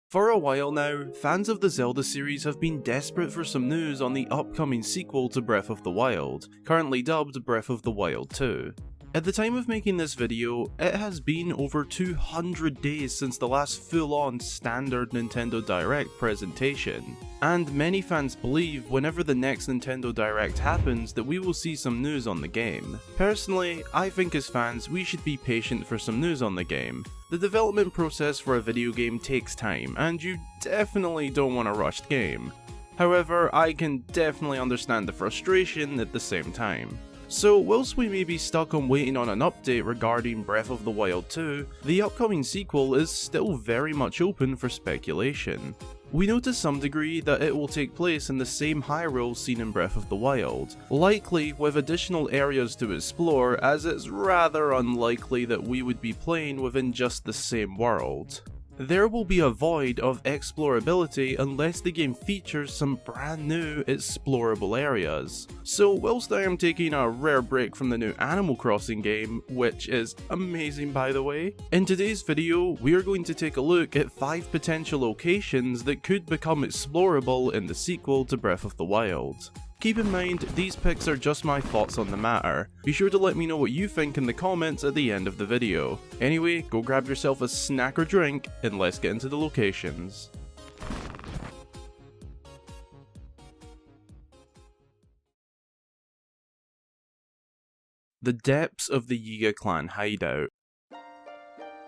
For a while now, fans of the Zelda series have been desperate for some news on the upcoming sequel to Breath of the Wild, currently dubbed Breath of the Wild 2. At the time of making this video, it has been over 200 days since the last full-on standard Nintendo Direct presentation, and many fans believe whenever the next Nintendo Direct happens that we will see some news on the game. Personally, I think as fans we should be patient for some news on the game. The development process for a video game takes time, and you definitely don't want a rushed game. However, I can definitely understand the frustration at the same time. So whilst we may be stuck on waiting on an update regarding Breath of the Wild 2, the upcoming sequel is still very much open for speculation. We know to some degree that it will take place in the same Hyrule seen in Breath of the Wild, likely with additional areas to explore, as it's rather unlikely that we would be playing within just the same world. There will be a void of explorability unless the game features some brand new explorable areas. So whilst I am taking a rare break from the new Animal Crossing game, which is amazing by the way, in today's video we are going to take a look at 5 potential locations that could become explorable in the sequel to Breath of the Wild. Keep in mind, these picks are just my thoughts on the matter. Be sure to let me know what you think in the comments at the end of the video. Anyway, go grab yourself a snack or drink, and let's get into the locations. The depths of the Yiga clan hideout.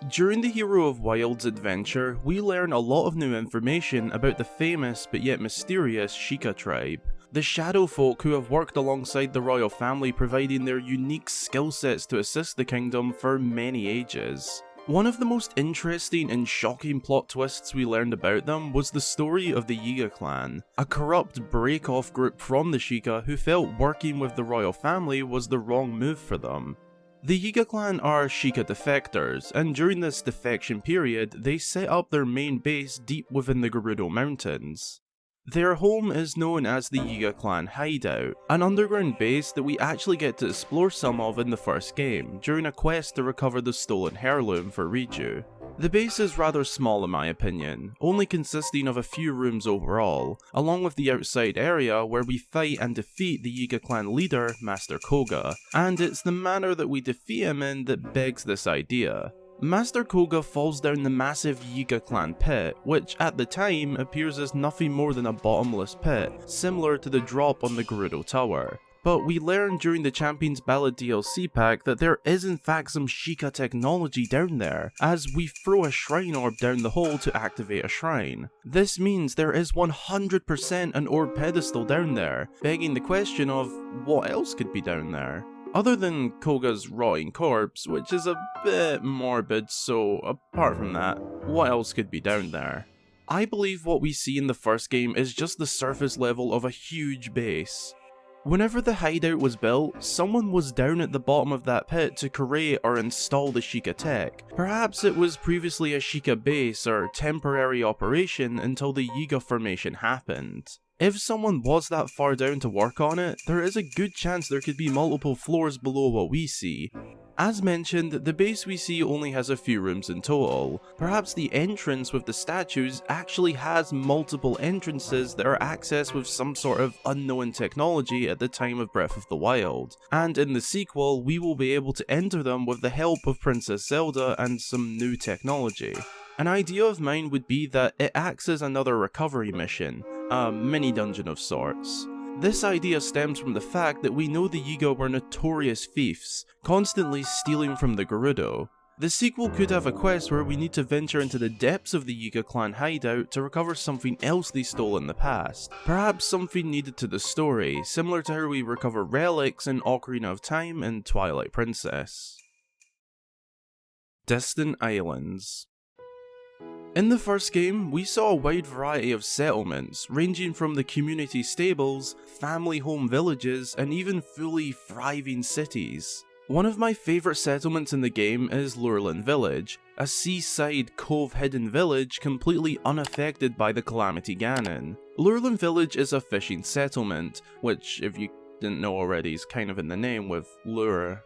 During the Hero of Wild's adventure, we learn a lot of new information about the famous but yet mysterious Sheikah tribe. The Shadow Folk who have worked alongside the royal family, providing their unique skill sets to assist the kingdom for many ages. One of the most interesting and shocking plot twists we learned about them was the story of the Yiga clan, a corrupt break-off group from the Sheikah who felt working with the royal family was the wrong move for them. The Yiga clan are Sheikah defectors, and during this defection period, they set up their main base deep within the Gerudo Mountains. Their home is known as the Yiga clan hideout, an underground base that we actually get to explore some of in the first game, during a quest to recover the stolen heirloom for Riju. The base is rather small in my opinion, only consisting of a few rooms overall, along with the outside area where we fight and defeat the Yiga clan leader, Master Koga, and it's the manner that we defeat him in that begs this idea. Master Koga falls down the massive Yiga clan pit, which at the time appears as nothing more than a bottomless pit, similar to the drop on the Gerudo Tower. But we learn during the Champion's Ballad DLC pack that there is in fact some Sheikah technology down there, as we throw a shrine orb down the hole to activate a shrine. This means there is 100% an orb pedestal down there, begging the question of what else could be down there? Other than Koga's rotting corpse, which is a bit morbid, so apart from that, what else could be down there? I believe what we see in the first game is just the surface level of a huge base. Whenever the hideout was built, someone was down at the bottom of that pit to create or install the Sheikah tech. Perhaps it was previously a Sheikah base or temporary operation until the Yiga formation happened. If someone was that far down to work on it, there is a good chance there could be multiple floors below what we see. As mentioned, the base we see only has a few rooms in total. Perhaps the entrance with the statues actually has multiple entrances that are accessed with some sort of unknown technology at the time of Breath of the Wild, and in the sequel we will be able to enter them with the help of Princess Zelda and some new technology. An idea of mine would be that it acts as another recovery mission, a mini dungeon of sorts. This idea stems from the fact that we know the Yiga were notorious thieves, constantly stealing from the Gerudo. The sequel could have a quest where we need to venture into the depths of the Yiga clan hideout to recover something else they stole in the past. Perhaps something needed to the story, similar to how we recover relics in Ocarina of Time and Twilight Princess. Distant Islands. In the first game, we saw a wide variety of settlements, ranging from the community stables, family home villages, and even fully thriving cities. One of my favourite settlements in the game is Lurelin Village, a seaside cove-hidden village completely unaffected by the Calamity Ganon. Lurelin Village is a fishing settlement, which, if you didn't know already, is kind of in the name with lure.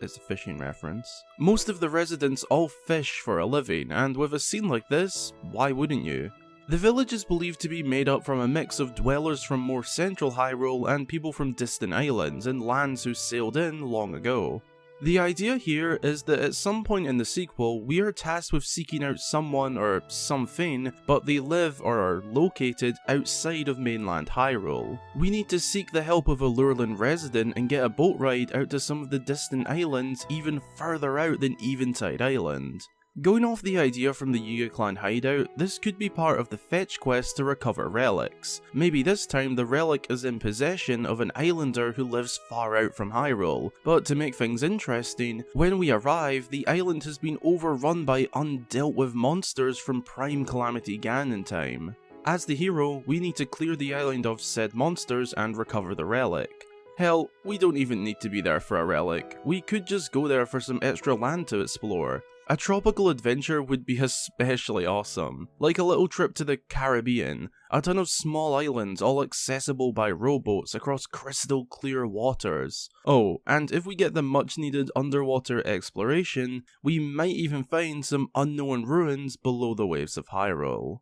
It's a fishing reference. Most of the residents all fish for a living, and with a scene like this, why wouldn't you? The village is believed to be made up from a mix of dwellers from more central Hyrule and people from distant islands and lands who sailed in long ago. The idea here is that at some point in the sequel, we are tasked with seeking out someone or something, but they live or are located outside of mainland Hyrule. We need to seek the help of a Lurelin resident and get a boat ride out to some of the distant islands even further out than Eventide Island. Going off the idea from the Yiga clan hideout, this could be part of the fetch quest to recover relics. Maybe this time the relic is in possession of an islander who lives far out from Hyrule, but to make things interesting, when we arrive, the island has been overrun by undealt with monsters from Prime Calamity Ganon time. As the hero, we need to clear the island of said monsters and recover the relic. Hell, we don't even need to be there for a relic, we could just go there for some extra land to explore. A tropical adventure would be especially awesome, like a little trip to the Caribbean, a ton of small islands all accessible by rowboats across crystal clear waters. Oh, and if we get the much needed underwater exploration, we might even find some unknown ruins below the waves of Hyrule.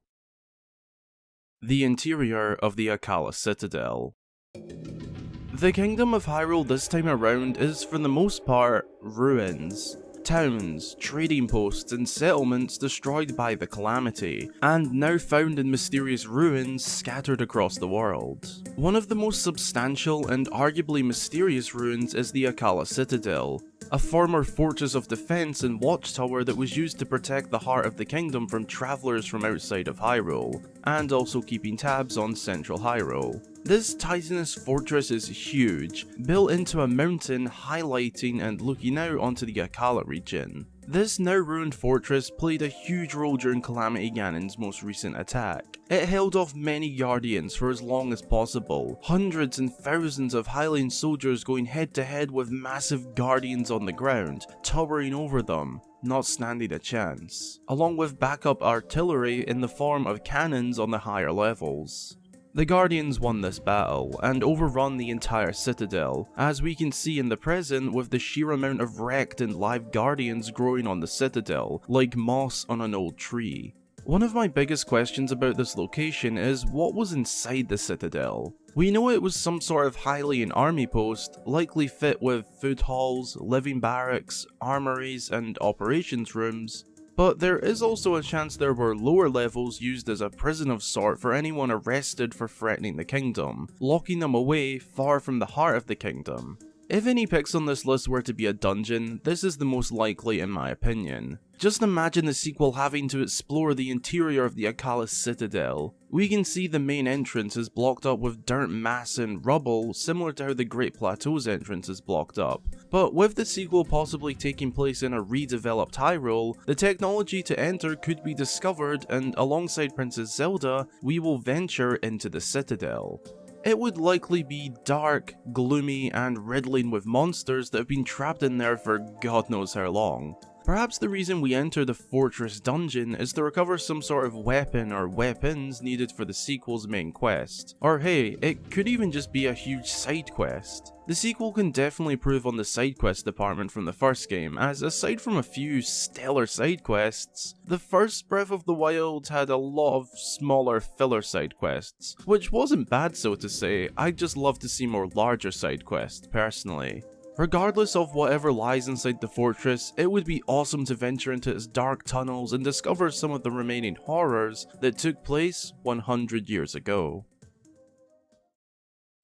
The interior of the Akkala Citadel. The Kingdom of Hyrule this time around is for the most part ruins. Towns, trading posts and settlements destroyed by the Calamity, and now found in mysterious ruins scattered across the world. One of the most substantial and arguably mysterious ruins is the Akkala Citadel, a former fortress of defense and watchtower that was used to protect the heart of the kingdom from travelers from outside of Hyrule, and also keeping tabs on central Hyrule. This titanous fortress is huge, built into a mountain highlighting and looking out onto the Akkala region. This now ruined fortress played a huge role during Calamity Ganon's most recent attack. It held off many guardians for as long as possible, hundreds and thousands of Hylian soldiers going head to head with massive guardians on the ground, towering over them, not standing a chance, along with backup artillery in the form of cannons on the higher levels. The Guardians won this battle, and overrun the entire Citadel, as we can see in the present with the sheer amount of wrecked and live Guardians growing on the Citadel, like moss on an old tree. One of my biggest questions about this location is what was inside the Citadel. We know it was some sort of Hylian army post, likely fit with food halls, living barracks, armories, and operations rooms. But there is also a chance there were lower levels used as a prison of sort for anyone arrested for threatening the kingdom, locking them away far from the heart of the kingdom. If any picks on this list were to be a dungeon, this is the most likely in my opinion. Just imagine the sequel having to explore the interior of the Akkala Citadel. We can see the main entrance is blocked up with dirt mass and rubble, similar to how the Great Plateau's entrance is blocked up. But with the sequel possibly taking place in a redeveloped Hyrule, the technology to enter could be discovered, and alongside Princess Zelda, we will venture into the Citadel. It would likely be dark, gloomy, and riddling with monsters that have been trapped in there for God knows how long. Perhaps the reason we enter the fortress dungeon is to recover some sort of weapon or weapons needed for the sequel's main quest. Or hey, it could even just be a huge side quest. The sequel can definitely improve on the side quest department from the first game, as aside from a few stellar side quests, the first Breath of the Wild had a lot of smaller filler side quests, which wasn't bad so to say. I'd just love to see more larger side quests, personally. Regardless of whatever lies inside the fortress, it would be awesome to venture into its dark tunnels and discover some of the remaining horrors that took place 100 years ago.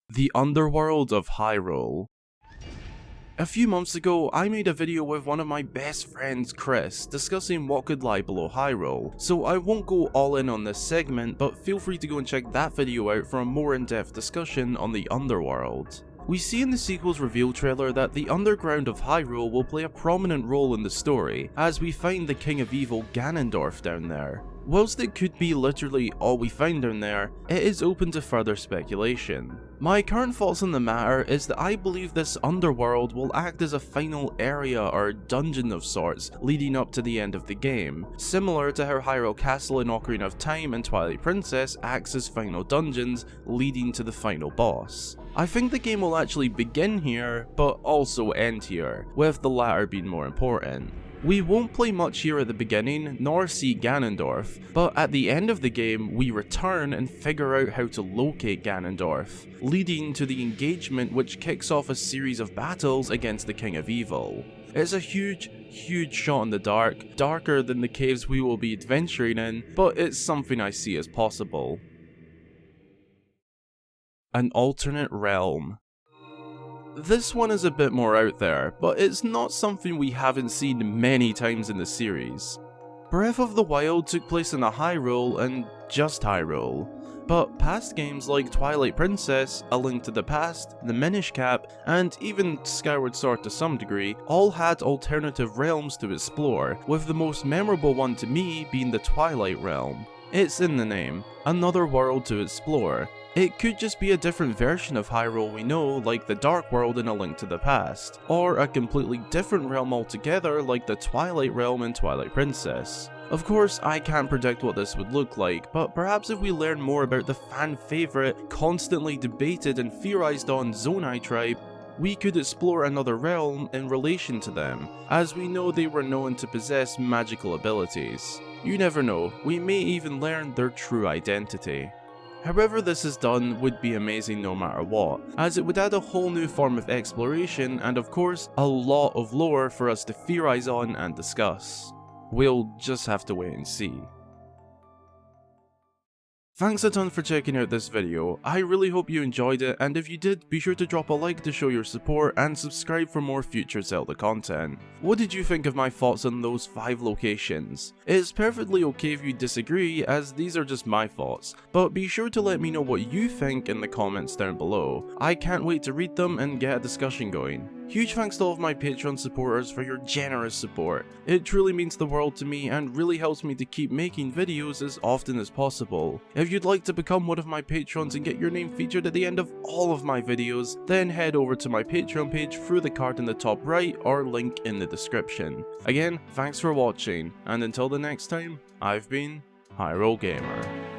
The Underworld of Hyrule. A few months ago, I made a video with one of my best friends, Chris, discussing what could lie below Hyrule, so I won't go all in on this segment, but feel free to go and check that video out for a more in-depth discussion on the Underworld. We see in the sequel's reveal trailer that the underground of Hyrule will play a prominent role in the story, as we find the King of Evil Ganondorf down there. Whilst it could be literally all we find down there, it is open to further speculation. My current thoughts on the matter is that I believe this underworld will act as a final area or dungeon of sorts leading up to the end of the game, similar to how Hyrule Castle in Ocarina of Time and Twilight Princess acts as final dungeons leading to the final boss. I think the game will actually begin here, but also end here, with the latter being more important. We won't play much here at the beginning, nor see Ganondorf, but at the end of the game, we return and figure out how to locate Ganondorf, leading to the engagement which kicks off a series of battles against the King of Evil. It's a huge shot in the dark, darker than the caves we will be adventuring in, but it's something I see as possible. An alternate realm. This one is a bit more out there, but it's not something we haven't seen many times in the series. Breath of the Wild took place in a Hyrule and just Hyrule, but past games like Twilight Princess, A Link to the Past, The Minish Cap, and even Skyward Sword to some degree, all had alternative realms to explore, with the most memorable one to me being the Twilight Realm. It's in the name, another world to explore. It could just be a different version of Hyrule we know, like the Dark World in A Link to the Past, or a completely different realm altogether like the Twilight Realm in Twilight Princess. Of course, I can't predict what this would look like, but perhaps if we learn more about the fan favourite, constantly debated and theorised on Zonai tribe, we could explore another realm in relation to them, as we know they were known to possess magical abilities. You never know, we may even learn their true identity. However this is done would be amazing no matter what, as it would add a whole new form of exploration and of course a lot of lore for us to theorise on and discuss. We'll just have to wait and see. Thanks a ton for checking out this video. I really hope you enjoyed it, and if you did, be sure to drop a like to show your support and subscribe for more future Zelda content. What did you think of my thoughts on those 5 locations? It's perfectly okay if you disagree, as these are just my thoughts, but be sure to let me know what you think in the comments down below. I can't wait to read them and get a discussion going. Huge thanks to all of my Patreon supporters for your generous support. It truly means the world to me and really helps me to keep making videos as often as possible. If you'd like to become one of my patrons and get your name featured at the end of all of my videos, then head over to my Patreon page through the card in the top right or link in the description. Again, thanks for watching, and until the next time, I've been Hyrule Gamer.